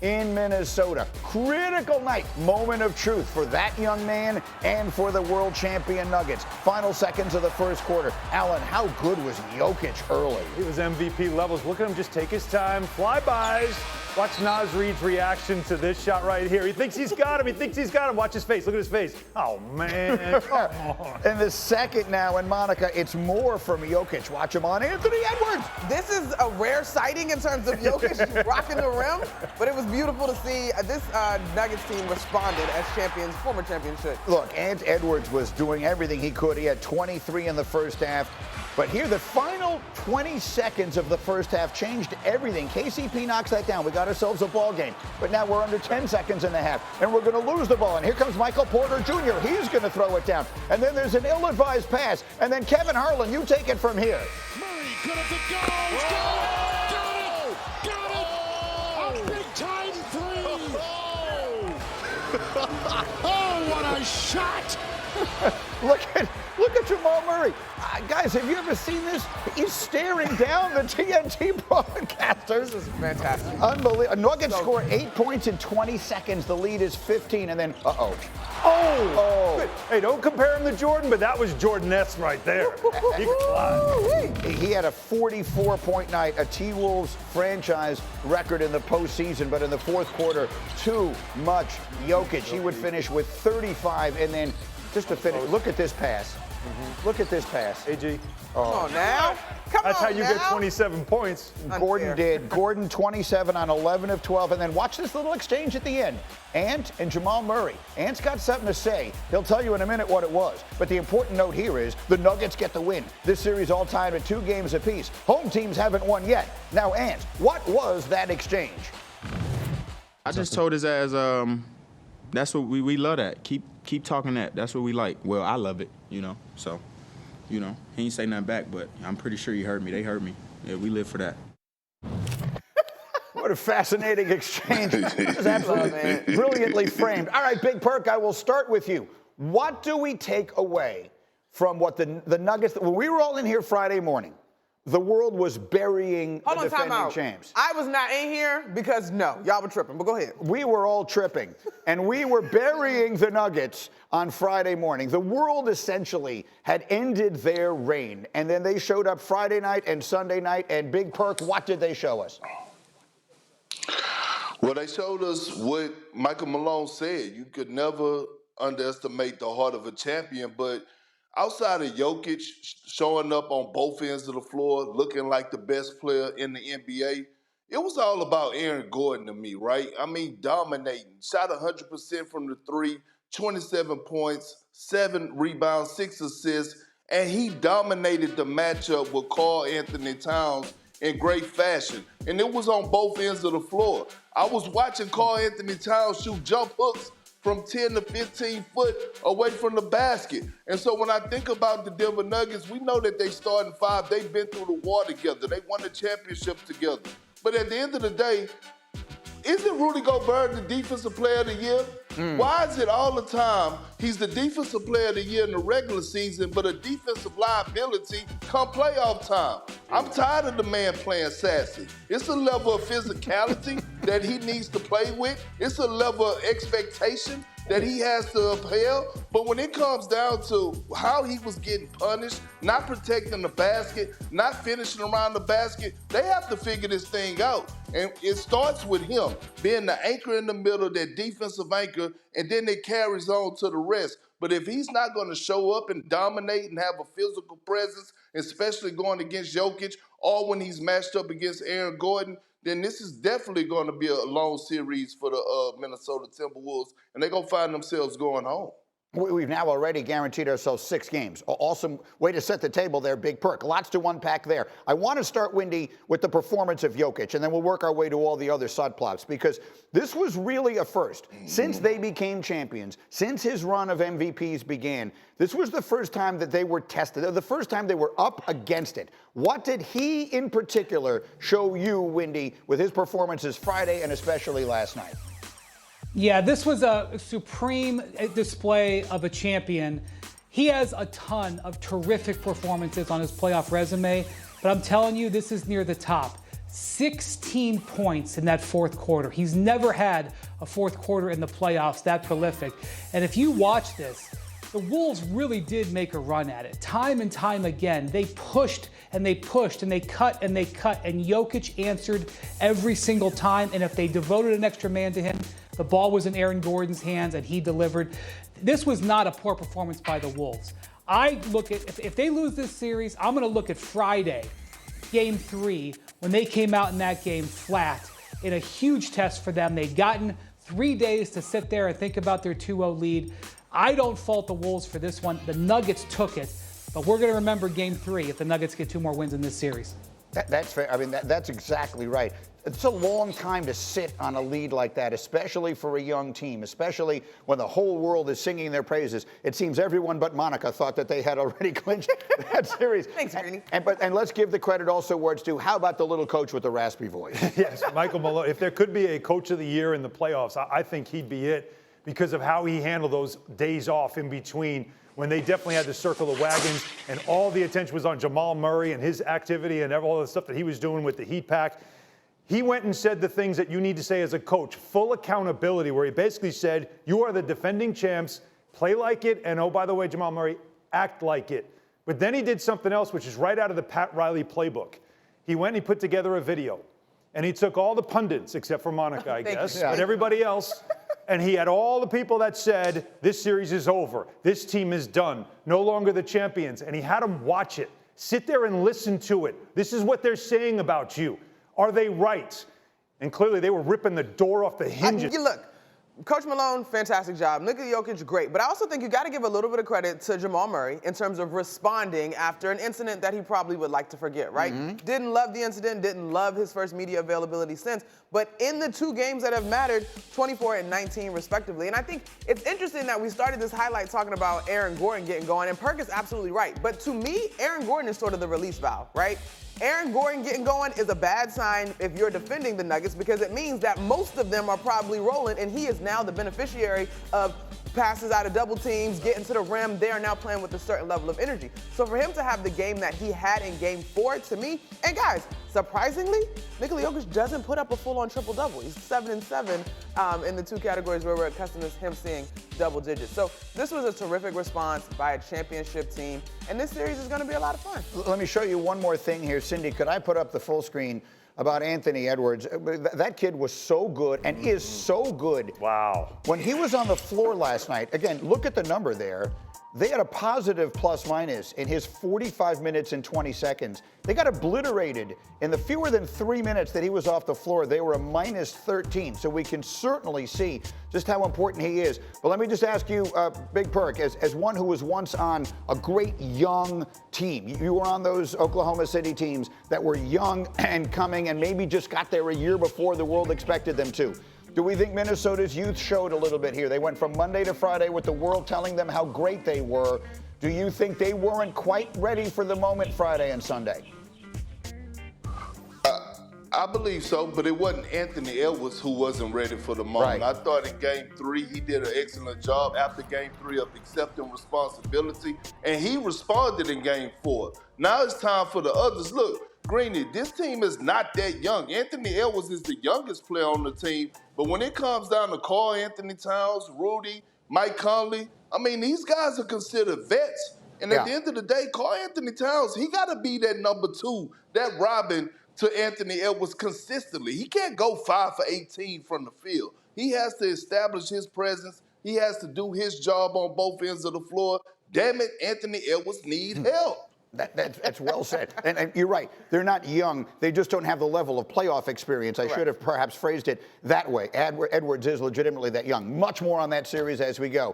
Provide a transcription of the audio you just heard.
in Minnesota. Critical night, moment of truth for that young man and for the world champion Nuggets. Final seconds of the first quarter. Alan, how good was Jokic early? He was MVP levels. Look at him just take his time, flybys. Watch Naz Reid's reaction to this shot right here. He thinks he's got him. He thinks he's got him. Watch his face. Look at his face. Oh, man. Come on. And the second now, and Monica, it's more from Jokic. Watch him on Anthony Edwards. This is a rare sighting in terms of Jokic rocking the rim, but it was beautiful to see. This Nuggets team responded as champions, former champions should. Look, Ant Edwards was doing everything he could. He had 23 in the first half. But here, the final 20 seconds of the first half changed everything. KCP knocks that down. We got ourselves a ball game. But now we're under 10 seconds in the half, and we're going to lose the ball. And here comes Michael Porter Jr. He's going to throw it down. And then there's an ill-advised pass. And then Kevin Harlan, you take it from here. Murray, good at the goal. Got it. A big-time three. Oh, what a shot. Look at Jamal Murray. Guys, have you ever seen this? He's staring down the TNT broadcasters. This is fantastic. Unbelievable. Nuggets score 8 points in 20 seconds. The lead is 15, and then, Oh! Hey, don't compare him to Jordan, but that was Jordan-esque right there. He could fly. He had a 44-point night, a T-Wolves franchise record in the postseason, but in the fourth quarter, too much Jokic. He would finish with 35, and then just to finish, look at this pass. Look at this pass. AG. Come on now. That's how you get 27 points. Gordon did. Gordon 27 on 11 of 12. And then watch this little exchange at the end. Ant and Jamal Murray. Ant's got something to say. He'll tell you in a minute what it was. But the important note here is the Nuggets get the win. This series all tied at 2 games apiece. Home teams haven't won yet. Now, Ant, what was that exchange? I just told his ass, that's what we love that. Keep talking that. That's what we like. Well, I love it, So, he ain't say nothing back, but I'm pretty sure he heard me. They heard me. Yeah, we live for that. What a fascinating exchange. This is absolutely brilliantly framed. All right, Big Perk, I will start with you. What do we take away from what the Nuggets, when we were all in here Friday morning, the world was burying the defending champs. I was not in here because, no, y'all were tripping, but go ahead. We were all tripping, and we were burying the Nuggets on Friday morning. The world essentially had ended their reign, and then they showed up Friday night and Sunday night, and Big Perk, what did they show us? Well, they showed us what Michael Malone said. You could never underestimate the heart of a champion, but outside of Jokic showing up on both ends of the floor, looking like the best player in the NBA, it was all about Aaron Gordon to me, right? I mean, dominating. Shot 100% from the three, 27 points, 7 rebounds, 6 assists, and he dominated the matchup with Karl Anthony Towns in great fashion. And it was on both ends of the floor. I was watching Karl Anthony Towns shoot jump hooks from 10 to 15 foot away from the basket. And so when I think about the Denver Nuggets, we know that they starting 5. They've been through the war together. They won the championship together. But at the end of the day, isn't Rudy Gobert the defensive player of the year? Why is it all the time he's the defensive player of the year in the regular season, but a defensive liability come playoff time? I'm tired of the man playing sassy. It's a level of physicality that he needs to play with. It's a level of expectation that he has to upheld. But when it comes down to how he was getting punished, not protecting the basket, not finishing around the basket, they have to figure this thing out. And it starts with him being the anchor in the middle, that defensive anchor, and then it carries on to the rest. But if he's not going to show up and dominate and have a physical presence, especially going against Jokic, or when he's matched up against Aaron Gordon, then this is definitely going to be a long series for the Minnesota Timberwolves, and they're going to find themselves going home. We've now already guaranteed ourselves 6 games. Awesome way to set the table there, Big Perk. Lots to unpack there. I want to start, Windy, with the performance of Jokic, and then we'll work our way to all the other subplots, because this was really a first. Since they became champions, since his run of MVPs began, this was the first time that they were tested, the first time they were up against it. What did he in particular show you, Windy, with his performances Friday and especially last night? Yeah, this was a supreme display of a champion. He has a ton of terrific performances on his playoff resume, but I'm telling you, this is near the top. 16 points in that fourth quarter. He's never had a fourth quarter in the playoffs that prolific. And if you watch this, the Wolves really did make a run at it. Time and time again, they pushed and they pushed and they cut and they cut, and Jokic answered every single time. And if they devoted an extra man to him, the ball was in Aaron Gordon's hands and he delivered. This was not a poor performance by the Wolves. I look at, if they lose this series, I'm going to look at Friday, Game 3, when they came out in that game flat in a huge test for them. They'd gotten 3 days to sit there and think about their 2-0 lead. I don't fault the Wolves for this one. The Nuggets took it, but we're going to remember Game 3 if the Nuggets get 2 more wins in this series. That's fair. I mean, that's exactly right. It's a long time to sit on a lead like that, especially for a young team, especially when the whole world is singing their praises. It seems everyone but Monica thought that they had already clinched that series. Thanks, Greeny. And let's give the credit also where it's due. How about the little coach with the raspy voice? Yes, Michael Malone. If there could be a coach of the year in the playoffs, I think he'd be it because of how he handled those days off in between when they definitely had to circle the wagons and all the attention was on Jamal Murray and his activity and all the stuff that he was doing with the Heat pack. He went and said the things that you need to say as a coach, full accountability, where he basically said, you are the defending champs, play like it, and oh, by the way, Jamal Murray, act like it. But then he did something else, which is right out of the Pat Riley playbook. He went and he put together a video, and he took all the pundits, except for Monica, I guess, but everybody else, and he had all the people that said, this series is over, this team is done, no longer the champions, and he had them watch it, sit there and listen to it. This is what they're saying about you. Are they right? And clearly they were ripping the door off the hinges. Look, Coach Malone, fantastic job. Nikola Jokic, great. But I also think you got to give a little bit of credit to Jamal Murray in terms of responding after an incident that he probably would like to forget, right? Mm-hmm. Didn't love the incident, didn't love his first media availability since. But in the 2 games that have mattered, 24 and 19 respectively. And I think it's interesting that we started this highlight talking about Aaron Gordon getting going, and Perk is absolutely right. But to me, Aaron Gordon is sort of the release valve, right? Aaron Gordon getting going is a bad sign if you're defending the Nuggets because it means that most of them are probably rolling, and he is now the beneficiary of passes out of double teams, getting to the rim. They are now playing with a certain level of energy. So for him to have the game that he had in Game 4, to me, and guys, surprisingly, Nikola Jokic doesn't put up a full-on triple-double. He's 7 and 7 in the 2 categories where we're accustomed to him seeing double digits. So this was a terrific response by a championship team, and this series is going to be a lot of fun. Let me show you one more thing here. Cindy, could I put up the full screen about Anthony Edwards? That kid was so good and is so good. Wow. When he was on the floor last night, again, look at the number there. They had a positive plus-minus in his 45 minutes and 20 seconds. They got obliterated in the fewer than 3 minutes that he was off the floor. They were a minus 13, so we can certainly see just how important he is. But let me just ask you, Big Perk, as one who was once on a great young team, you were on those Oklahoma City teams that were young and coming and maybe just got there a year before the world expected them to. Do we think Minnesota's youth showed a little bit here? They went from Monday to Friday with the world telling them how great they were. Do you think they weren't quite ready for the moment Friday and Sunday? I believe so, but it wasn't Anthony Edwards who wasn't ready for the moment. Right. I thought in Game 3 he did an excellent job after Game 3 of accepting responsibility, and he responded in Game 4. Now it's time for the others. Look, Greeny, this team is not that young. Anthony Edwards is the youngest player on the team, but when it comes down to Karl Anthony Towns, Rudy, Mike Conley, I mean, these guys are considered vets. And at the end of the day, Karl Anthony Towns, he got to be that number 2, that Robin to Anthony Edwards consistently. He can't go 5 for 18 from the field. He has to establish his presence. He has to do his job on both ends of the floor. Damn it, Anthony Edwards needs help. That's well said. And you're right. They're not young. They just don't have the level of playoff experience. I should have perhaps phrased it that way. Edwards is legitimately that young. Much more on that series as we go.